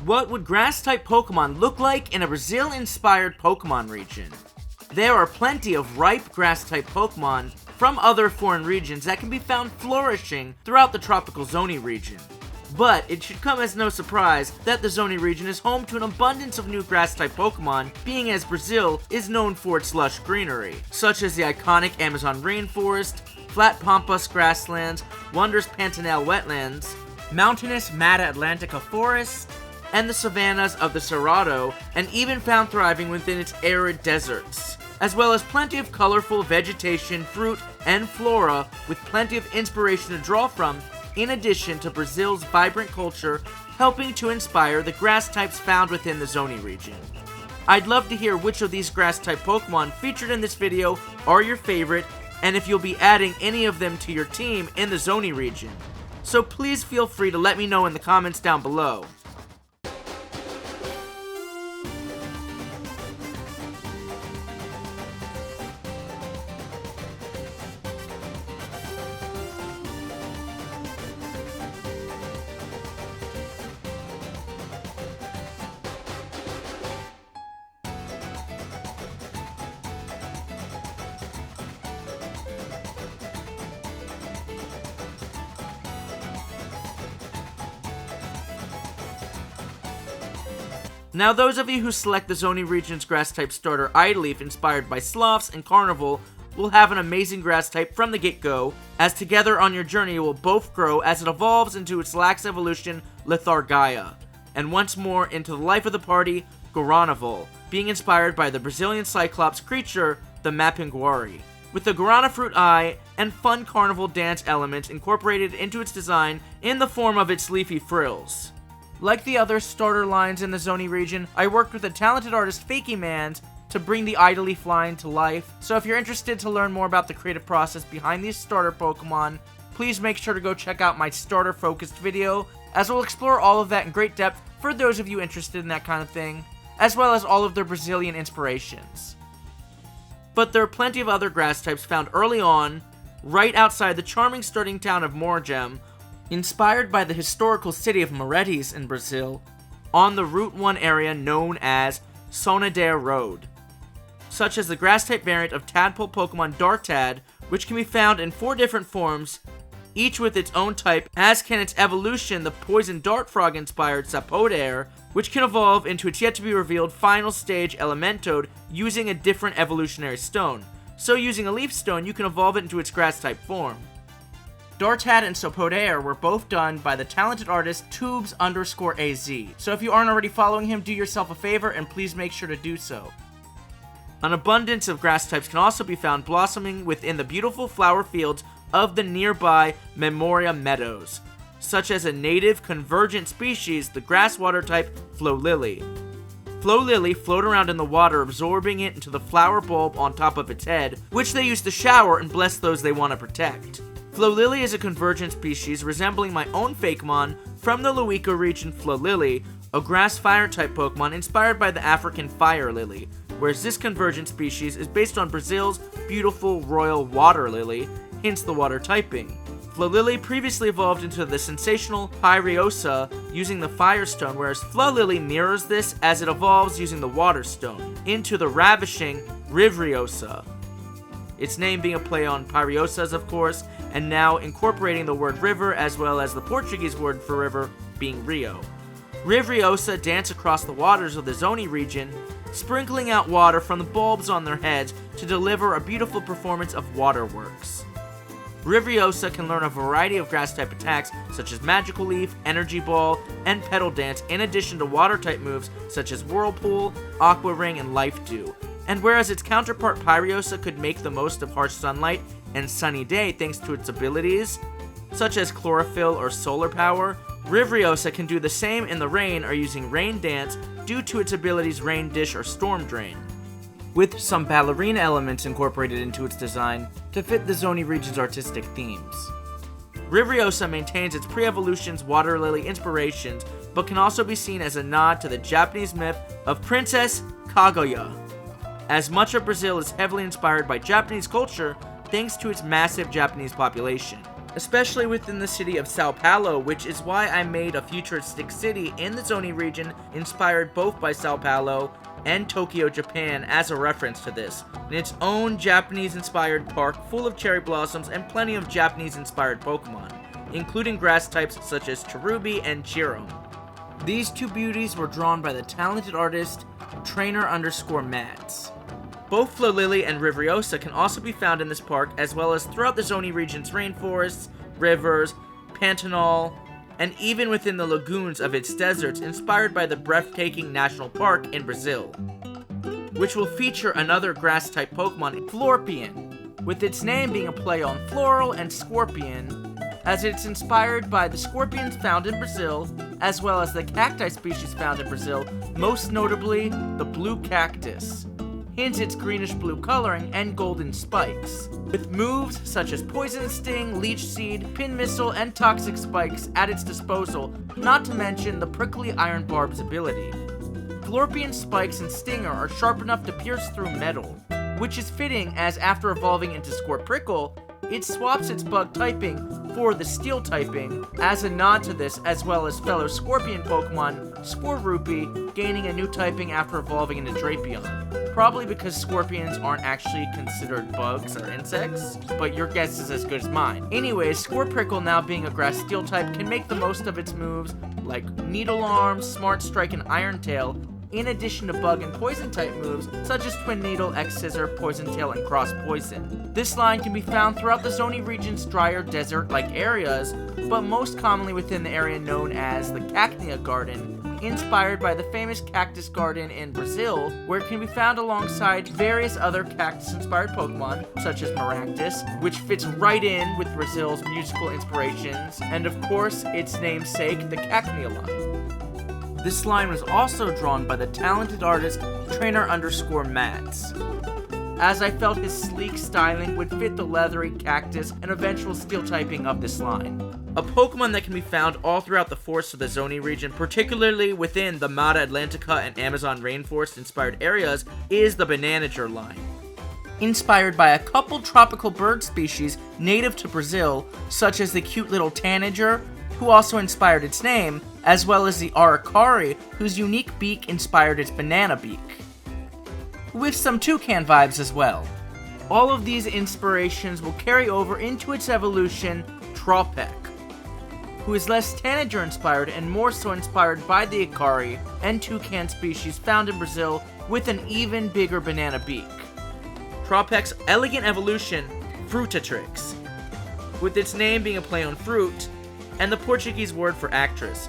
What would grass-type Pokemon look like in a Brazil-inspired Pokemon region? There are plenty of ripe grass-type Pokemon from other foreign regions that can be found flourishing throughout the tropical Zonhe region. But it should come as no surprise that the Zonhe region is home to an abundance of new grass-type Pokemon, being as Brazil is known for its lush greenery, such as the iconic Amazon rainforest, flat pampas grasslands, wondrous Pantanal wetlands, mountainous Mata Atlantica forest, and the savannas of the Cerrado, and even found thriving within its arid deserts, as well as plenty of colorful vegetation, fruit, and flora with plenty of inspiration to draw from, in addition to Brazil's vibrant culture, helping to inspire the grass types found within the Zonhe region. I'd love to hear which of these grass type Pokemon featured in this video are your favorite, and if you'll be adding any of them to your team in the Zonhe region. So please feel free to let me know in the comments down below. Now those of you who select the Zonhe region's grass type starter Idleif inspired by Sloughs and Carnárvore will have an amazing grass type from the get-go, as together on your journey you will both grow as it evolves into its lax evolution Littaya, and once more into the life of the party, Guaranavole, being inspired by the Brazilian Cyclops creature, the Mapinguari, with the Guarana fruit eye and fun carnival dance elements incorporated into its design in the form of its leafy frills. Like the other starter lines in the Zonhe region, I worked with the talented artist Fakeyman to bring the Idleif line to life, so if you're interested to learn more about the creative process behind these starter Pokemon, please make sure to go check out my starter focused video, as we'll explore all of that in great depth for those of you interested in that kind of thing, as well as all of their Brazilian inspirations. But there are plenty of other grass types found early on, right outside the charming starting town of Morgem, inspired by the historical city of Moretis in Brazil, on the Route 1 area known as Sonader Road, such as the grass-type variant of tadpole Pokemon Dartad, which can be found in 4 different forms, each with its own type, as can its evolution, the poison dart frog-inspired Sapoder, which can evolve into its yet-to-be-revealed final stage Elementode using a different evolutionary stone. So using a leaf stone, you can evolve it into its grass-type form. Dartad and Sapoder were both done by the talented artist Tubes_AZ, so if you aren't already following him, do yourself a favor and please make sure to do so. An abundance of grass types can also be found blossoming within the beautiful flower fields of the nearby Memoria Meadows, such as a native convergent species, the grass water type Flolily. Flolily float around in the water, absorbing it into the flower bulb on top of its head, which they use to shower and bless those they want to protect. Flolily is a convergent species resembling my own Fakemon from the Luica region Flolily, a grass fire type Pokemon inspired by the African fire lily, whereas this convergent species is based on Brazil's beautiful royal water lily, hence the water typing. Flolily previously evolved into the sensational Rivriosa using the Fire Stone, whereas Flolily mirrors this as it evolves using the Water Stone into the ravishing Rivriosa. Its name being a play on Pyriosas, of course, and now incorporating the word river as well as the Portuguese word for river being Rio. Rivriosa dance across the waters of the Zonhe region, sprinkling out water from the bulbs on their heads to deliver a beautiful performance of waterworks. Rivriosa can learn a variety of grass-type attacks such as Magical Leaf, Energy Ball, and Petal Dance, in addition to water-type moves such as Whirlpool, Aqua Ring, and Life Dew. And whereas its counterpart Pyriosa could make the most of harsh sunlight and sunny day thanks to its abilities, such as Chlorophyll or Solar Power, Rivriosa can do the same in the rain or using Rain Dance due to its abilities Rain Dish or Storm Drain, with some ballerina elements incorporated into its design to fit the Zonhe region's artistic themes. Rivriosa maintains its pre-evolution's water lily inspirations, but can also be seen as a nod to the Japanese myth of Princess Kaguya, as much of Brazil is heavily inspired by Japanese culture thanks to its massive Japanese population. especially within the city of Sao Paulo, which is why I made a futuristic city in the Zonhe region inspired both by Sao Paulo and Tokyo, Japan as a reference to this, in its own Japanese-inspired park full of cherry blossoms and plenty of Japanese-inspired Pokemon, including grass types such as Cherubi and Chirom. These two beauties were drawn by the talented artist Trainer_Mads. Both Flolily and Rivriosa can also be found in this park, as well as throughout the Zonhe region's rainforests, rivers, Pantanal, and even within the lagoons of its deserts, inspired by the breathtaking national park in Brazil, which will feature another grass-type Pokemon, Florpion, with its name being a play on floral and scorpion, as it's inspired by the scorpions found in Brazil, as well as the cacti species found in Brazil, most notably the blue cactus. Hence its greenish-blue coloring and golden spikes, with moves such as Poison Sting, Leech Seed, Pin Missile, and Toxic Spikes at its disposal, not to mention the Prickly Iron Barb's ability. Florpion's spikes and stinger are sharp enough to pierce through metal, which is fitting as after evolving into Scorprickle, it swaps its bug typing for the steel typing as a nod to this, as well as fellow scorpion Pokemon Scorpion gaining a new typing after evolving into Drapion. Probably because scorpions aren't actually considered bugs or insects, but your guess is as good as mine. Anyways, Scorprickle, now being a grass steel type, can make the most of its moves like Needle Arm, Smart Strike, and Iron Tail, in addition to bug and poison type moves such as Twin Needle, X Scissor, Poison Tail, and Cross Poison. This line can be found throughout the Zonhe region's drier desert-like areas, but most commonly within the area known as the Cacti Garden, inspired by the famous cactus garden in Brazil, where it can be found alongside various other cactus-inspired Pokemon, such as Maractus, which fits right in with Brazil's musical inspirations, and of course, its namesake, the Cacti line. This line was also drawn by the talented artist Trainer_Mads, as I felt his sleek styling would fit the leathery cactus and eventual steel typing of this line. A Pokemon that can be found all throughout the forests of the Zonhe region, particularly within the Mata Atlantica and Amazon rainforest inspired areas, is the Bananager line. Inspired by a couple tropical bird species native to Brazil, such as the cute little Tanager, who also inspired its name, as well as the Aracari, whose unique beak inspired its banana beak, with some toucan vibes as well. All of these inspirations will carry over into its evolution, Tropic, who is less Tanager inspired and more so inspired by the Acari and toucan species found in Brazil with an even bigger banana beak. Tropic's elegant evolution, Frutatrix, with its name being a play on fruit, and the Portuguese word for actress,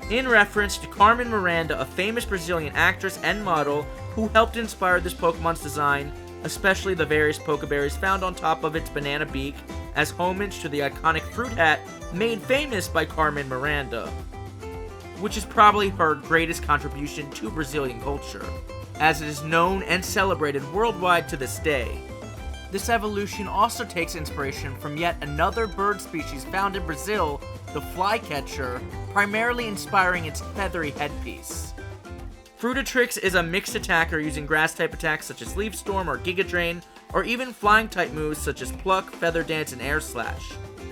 in reference to Carmen Miranda, a famous Brazilian actress and model who helped inspire this Pokemon's design, especially the various Pokeberries found on top of its banana beak, as homage to the iconic fruit hat made famous by Carmen Miranda, which is probably her greatest contribution to Brazilian culture, as it is known and celebrated worldwide to this day. This evolution also takes inspiration from yet another bird species found in Brazil, the flycatcher, primarily inspiring its feathery headpiece. Frutatrix is a mixed attacker using grass-type attacks such as Leaf Storm or Giga Drain, or even flying-type moves such as Pluck, Feather Dance, and Air Slash.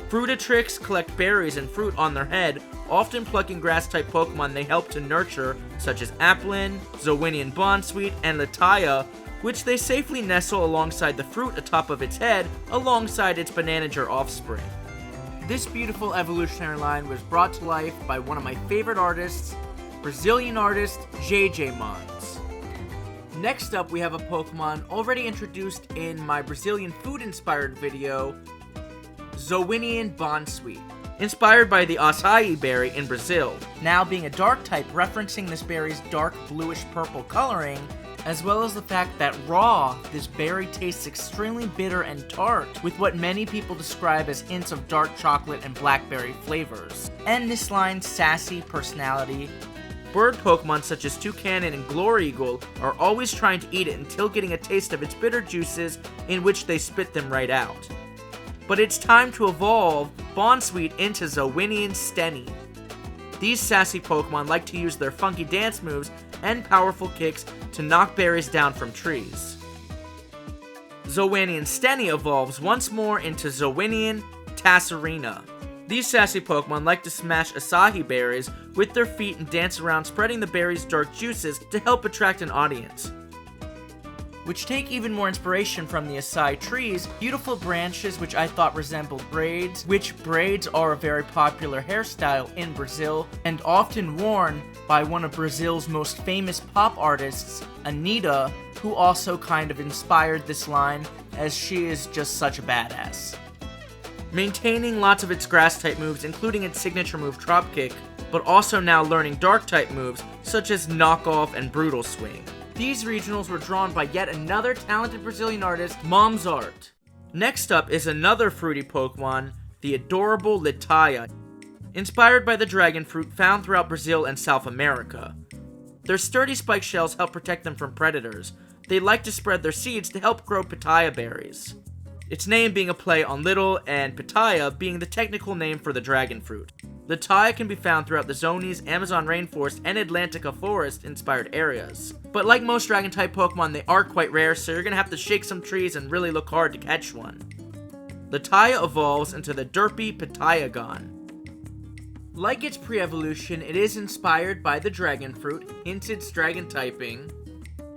Frutatrix collect berries and fruit on their head, often plucking grass-type Pokemon they help to nurture, such as Applin, Zonhenian Bounsweet, and Littaya, which they safely nestle alongside the fruit atop of its head, alongside its Bananager offspring. This beautiful evolutionary line was brought to life by one of my favorite artists, Brazilian artist JJ Mons. Next up, we have a Pokemon already introduced in my Brazilian food-inspired video, Zonhenian Bounsweet, inspired by the acai berry in Brazil, now being a dark type, referencing this berry's dark bluish-purple coloring, as well as the fact that raw, this berry tastes extremely bitter and tart, with what many people describe as hints of dark chocolate and blackberry flavors. And this line's sassy personality. Bird Pokemon such as Toucanon and Glorieagle are always trying to eat it until getting a taste of its bitter juices, in which they spit them right out. But it's time to evolve Bounsweet into Zonhenian Stenny. These sassy Pokemon like to use their funky dance moves and powerful kicks to knock berries down from trees. Zonhenian Stenny evolves once more into Zonhenian Tasserina. These sassy Pokemon like to smash acai berries with their feet and dance around spreading the berries' dark juices to help attract an audience. Which take even more inspiration from the acai trees, beautiful branches which I thought resembled braids, which braids are a very popular hairstyle in Brazil, and often worn by one of Brazil's most famous pop artists, Anitta, who also kind of inspired this line, as she is just such a badass. Maintaining lots of its grass-type moves, including its signature move Drop Kick, but also now learning dark-type moves, such as Knock Off and Brutal Swing. These regionals were drawn by yet another talented Brazilian artist, Mom's Art. Next up is another fruity Pokemon, the adorable Littaya, inspired by the dragon fruit found throughout Brazil and South America. Their sturdy spike shells help protect them from predators. They like to spread their seeds to help grow pitaya berries. Its name being a play on little and pitaya being the technical name for the dragon fruit. Littaya can be found throughout the Zony's Amazon rainforest and Atlantica forest inspired areas. But like most dragon type Pokemon, they are quite rare, so you're gonna have to shake some trees and really look hard to catch one. Littaya evolves into the derpy Pittayagon. Like its pre-evolution, it is inspired by the dragon fruit, hence its dragon typing.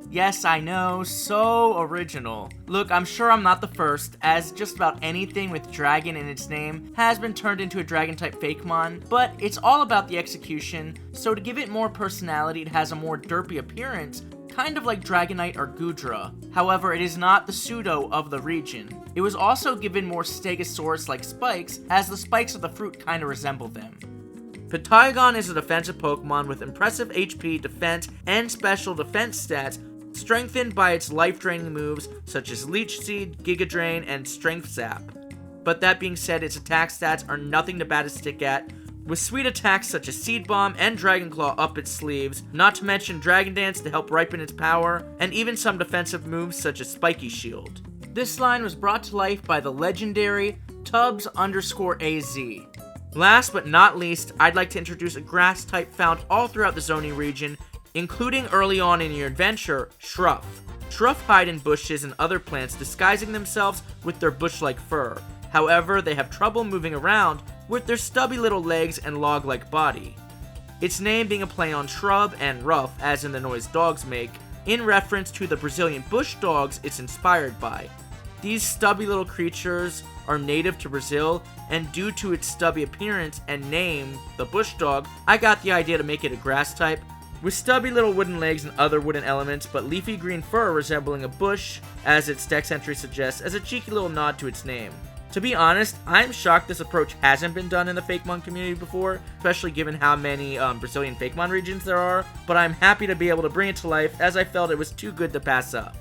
Yes, I know, so original. Look, I'm sure I'm not the first, as just about anything with dragon in its name has been turned into a dragon-type Fakemon, but it's all about the execution, so to give it more personality, it has a more derpy appearance, kind of like Dragonite or Goodra. However, it is not the pseudo of the region. It was also given more Stegosaurus-like spikes, as the spikes of the fruit kind of resemble them. Pittayagon is a defensive Pokemon with impressive HP, defense, and special defense stats, strengthened by its life-draining moves such as Leech Seed, Giga Drain, and Strength Zap. But that being said, its attack stats are nothing to bat a stick at, with sweet attacks such as Seed Bomb and Dragon Claw up its sleeves, not to mention Dragon Dance to help ripen its power, and even some defensive moves such as Spiky Shield. This line was brought to life by the legendary Tubbs_AZ. Last but not least, I'd like to introduce a grass type found all throughout the Zony region, including early on in your adventure, Shruff. Shruff hide in bushes and other plants, disguising themselves with their bush-like fur. However, they have trouble moving around with their stubby little legs and log-like body. Its name being a play on shrub and rough, as in the noise dogs make, in reference to the Brazilian bush dogs it's inspired by. These stubby little creatures are native to Brazil, and due to its stubby appearance and name, the bush dog, I got the idea to make it a grass type, with stubby little wooden legs and other wooden elements, but leafy green fur resembling a bush, as its dex entry suggests, as a cheeky little nod to its name. To be honest, I'm shocked this approach hasn't been done in the Fakemon community before, especially given how many Brazilian Fakemon regions there are, but I'm happy to be able to bring it to life, as I felt it was too good to pass up.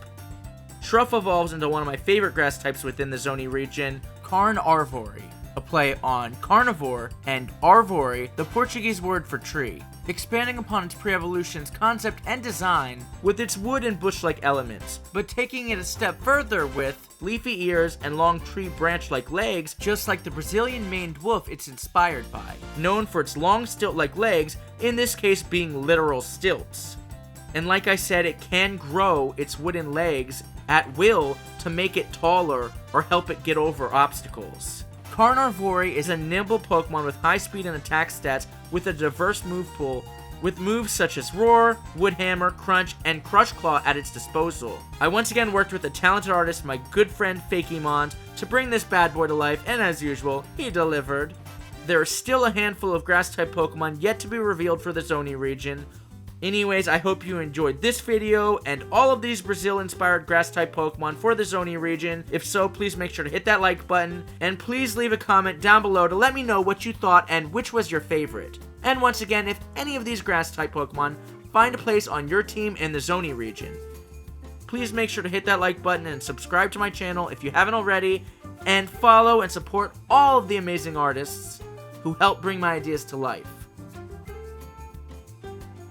Shruff evolves into one of my favorite grass types within the Zony region, Carnárvore, a play on carnivore and arvore, the Portuguese word for tree, expanding upon its pre-evolution's concept and design with its wood and bush-like elements, but taking it a step further with leafy ears and long tree branch-like legs, just like the Brazilian maned wolf it's inspired by, known for its long stilt-like legs, in this case being literal stilts. And like I said, it can grow its wooden legs at will to make it taller or help it get over obstacles. Carnárvore is a nimble Pokemon with high speed and attack stats with a diverse move pool, with moves such as Roar, Wood Hammer, Crunch, and Crush Claw at its disposal. I once again worked with a talented artist, my good friend Fakemon, to bring this bad boy to life, and as usual, he delivered. There are still a handful of grass-type Pokemon yet to be revealed for the Zony region. Anyways, I hope you enjoyed this video and all of these Brazil-inspired grass-type Pokemon for the Zony region. If so, please make sure to hit that like button, and please leave a comment down below to let me know what you thought and which was your favorite. And once again, if any of these grass-type Pokemon find a place on your team in the Zony region, please make sure to hit that like button and subscribe to my channel if you haven't already, and follow and support all of the amazing artists who help bring my ideas to life.